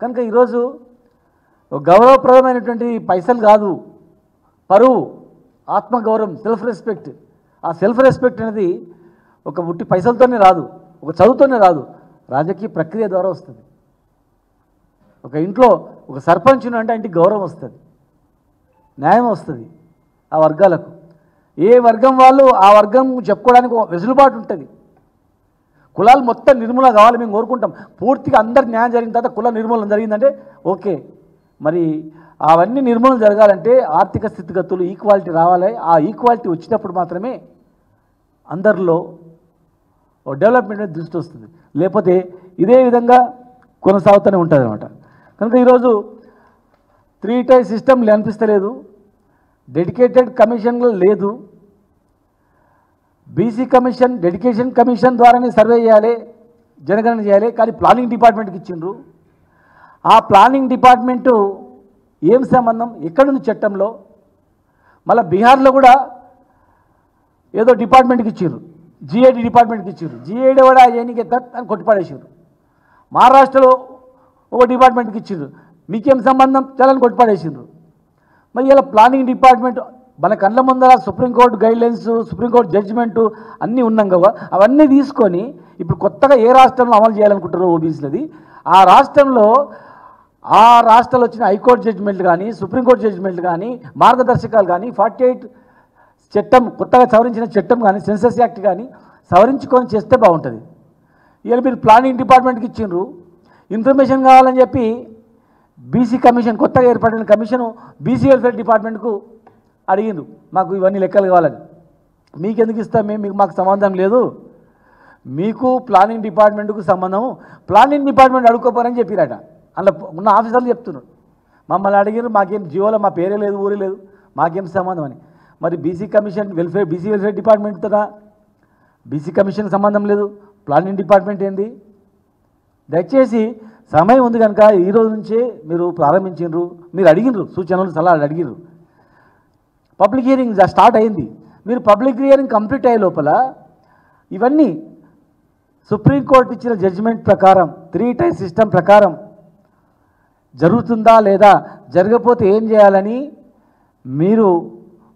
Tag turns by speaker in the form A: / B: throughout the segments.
A: కనుక ఈరోజు గౌరవప్రదమైనటువంటి పైసలు కాదు, పరువు, ఆత్మగౌరవం, సెల్ఫ్ రెస్పెక్ట్. ఆ సెల్ఫ్ రెస్పెక్ట్ అనేది ఒక ఉట్టి పైసలతోనే రాదు, ఒక చదువుతోనే రాదు, రాజకీయ ప్రక్రియ ద్వారా వస్తుంది. ఒక ఇంట్లో ఒక సర్పంచ్ను అంటే ఇంటికి గౌరవం వస్తుంది, న్యాయం వస్తుంది. ఆ వర్గాలకు ఏ వర్గం వాళ్ళు ఆ వర్గం చెప్పుకోవడానికి వెసులుబాటు ఉంటుంది. కులాలు మొత్తం నిర్మూలన కావాలి మేము కోరుకుంటాం. పూర్తిగా అందరికి న్యాయం జరిగిన తర్వాత కుల నిర్మూలన జరిగిందంటే ఓకే. మరి అవన్నీ నిర్మూలన జరగాలంటే ఆర్థిక స్థితిగతులు, ఈక్వాలిటీ రావాలి. ఆ ఈక్వాలిటీ వచ్చినప్పుడు మాత్రమే అందరిలో డెవలప్మెంట్ మీద దృష్టి వస్తుంది. లేకపోతే ఇదే విధంగా కొనసాగుతూనే ఉంటుంది అనమాట. కనుక ఈరోజు 3 టైర్ సిస్టమ్ అనిపిస్తలేదు, డెడికేటెడ్ కమిషన్లు లేదు. బీసీ కమిషన్, డెడికేషన్ కమిషన్ ద్వారానే సర్వే చేయాలి, జనగణన చేయాలి. కానీ ప్లానింగ్ డిపార్ట్మెంట్కి ఇచ్చిండ్రు. ఆ ప్లానింగ్ డిపార్ట్మెంటు ఏం సంబంధం, ఎక్కడుంది చట్టంలో? మళ్ళీ బీహార్లో కూడా ఏదో డిపార్ట్మెంట్కి ఇచ్చారు, జిఐడి డిపార్ట్మెంట్కి ఇచ్చారు. జిఐడి కూడా ఏనికి అని కొట్టిపడేసారు. మహారాష్ట్రలో ఒక డిపార్ట్మెంట్కి ఇచ్చారు, మీకేం సంబంధం చాలని కొట్టిపడేసారు. మరి ఇలా ప్లానింగ్ డిపార్ట్మెంట్ మన కళ్ళ ముందర సుప్రీంకోర్టు గైడ్లైన్స్, సుప్రీంకోర్టు జడ్జిమెంటు అన్నీ ఉన్నాం కదా, అవన్నీ తీసుకొని ఇప్పుడు కొత్తగా ఏ రాష్ట్రంలో అమలు చేయాలనుకుంటారో ఓబీసీలది, ఆ రాష్ట్రంలో వచ్చిన హైకోర్టు జడ్జిమెంట్లు కానీ, సుప్రీంకోర్టు జడ్జిమెంట్లు కానీ, మార్గదర్శకాలు కానీ, 48 చట్టం కొత్తగా సవరించిన చట్టం కానీ, సెన్సస్ యాక్ట్ కానీ సవరించుకొని చేస్తే బాగుంటుంది. ఇలా మీరు ప్లానింగ్ డిపార్ట్మెంట్కి ఇచ్చిండ్రు. ఇన్ఫర్మేషన్ కావాలని చెప్పి బీసీ కమిషన్, కొత్తగా ఏర్పడిన కమిషను బీసీ వెల్ఫేర్ డిపార్ట్మెంట్కు అడిగిండ్రు, మాకు ఇవన్నీ లెక్కలు కావాలని. మీకెందుకు ఇస్తాం మేము, మాకు సంబంధం లేదు, మీకు ప్లానింగ్ డిపార్ట్మెంట్కు సంబంధము, ప్లానింగ్ డిపార్ట్మెంట్ అడుక్కోపోరని చెప్పిరట. అందులో ఉన్న ఆఫీసర్లు చెప్తున్నారు, మమ్మల్ని అడిగారు, మాకేం జీవోలో మా పేరే లేదు, ఊరే లేదు, మాకేం సంబంధం అని. మరి బీసీ కమిషన్ బీసీ వెల్ఫేర్ డిపార్ట్మెంట్తో బీసీ కమిషన్ సంబంధం లేదు, ప్లానింగ్ డిపార్ట్మెంట్ ఏంది? దయచేసి సమయం ఉంది కనుక ఈ రోజు నుంచే మీరు ప్రారంభించారు, మీరు అడిగినరు, సూచనలు సలహాలు అడిగినరు. పబ్లిక్ హియరింగ్ స్టార్ట్ అయింది. మీరు పబ్లిక్ హియరింగ్ కంప్లీట్ అయ్యే లోపల ఇవన్నీ సుప్రీంకోర్టు ఇచ్చిన జడ్జిమెంట్ ప్రకారం 3 టైర్ సిస్టమ్ ప్రకారం జరుగుతుందా లేదా, జరగకపోతే ఏం చేయాలని మీరు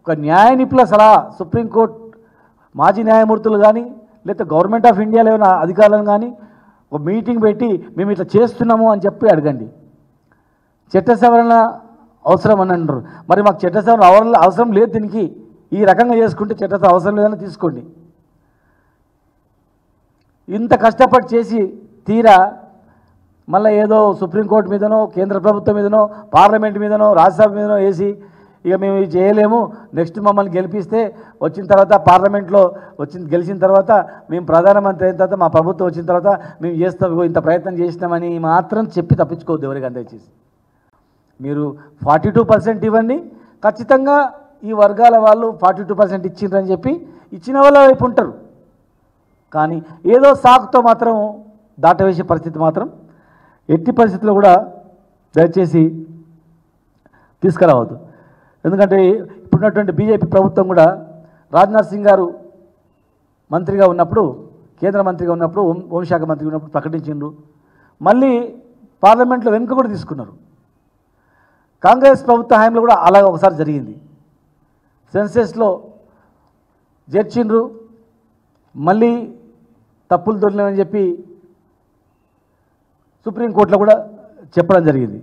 A: ఒక న్యాయ నిపుణుల సలహా, సుప్రీంకోర్టు మాజీ న్యాయమూర్తులు కానీ, లేదా గవర్నమెంట్ ఆఫ్ ఇండియాలో ఏమైనా అధికారులను కానీ ఒక మీటింగ్ పెట్టి మేము ఇట్లా చేస్తున్నాము అని చెప్పి అడగండి. చట్ట సవరణ అవసరం అని అంటారు. మరి మాకు చట్ట సవరణ అవసరం లేదు, దీనికి ఈ రకంగా చేసుకుంటే చట్ట అవసరం లేదని తీసుకోండి. ఇంత కష్టపడి చేసి తీరా మళ్ళీ ఏదో సుప్రీంకోర్టు మీదనో, కేంద్ర ప్రభుత్వం మీదనో, పార్లమెంట్ మీదనో, రాజ్యసభ మీదనో వేసి ఇక మేము ఇది చేయలేము, నెక్స్ట్ మమ్మల్ని గెలిపిస్తే వచ్చిన తర్వాత పార్లమెంట్లో గెలిచిన తర్వాత మేము ప్రధానమంత్రి అయిన తర్వాత, మా ప్రభుత్వం వచ్చిన తర్వాత మేము చేస్తాం, ఇంత ప్రయత్నం చేసినామని మాత్రం చెప్పి తప్పించుకోవద్దు ఎవరికి అందచేసి. మీరు 42% ఇవ్వండి, ఖచ్చితంగా ఈ వర్గాల వాళ్ళు 42% ఇచ్చిండ్రని చెప్పి ఇచ్చిన వాళ్ళ వైపు ఉంటారు. కానీ ఏదో సాకుతో మాత్రం దాటవేసే పరిస్థితి మాత్రం ఎట్టి పరిస్థితుల్లో కూడా దయచేసి తీసుకురావద్దు. ఎందుకంటే ఇప్పుడున్నటువంటి బీజేపీ ప్రభుత్వం కూడా రాజ్నాథ్ సింగ్ గారు మంత్రిగా ఉన్నప్పుడు, కేంద్ర మంత్రిగా ఉన్నప్పుడు, హోంశాఖ మంత్రిగా ఉన్నప్పుడు ప్రకటించిండ్రు. మళ్ళీ పార్లమెంట్లో వెనుక కూడా తీసుకున్నారు. కాంగ్రెస్ ప్రభుత్వ హయాంలో కూడా అలాగ ఒకసారి జరిగింది. సెన్సెస్లో చేర్చిండ్రు, మళ్ళీ తప్పులు దొరికినామని చెప్పి సుప్రీంకోర్టులో కూడా చెప్పడం జరిగింది.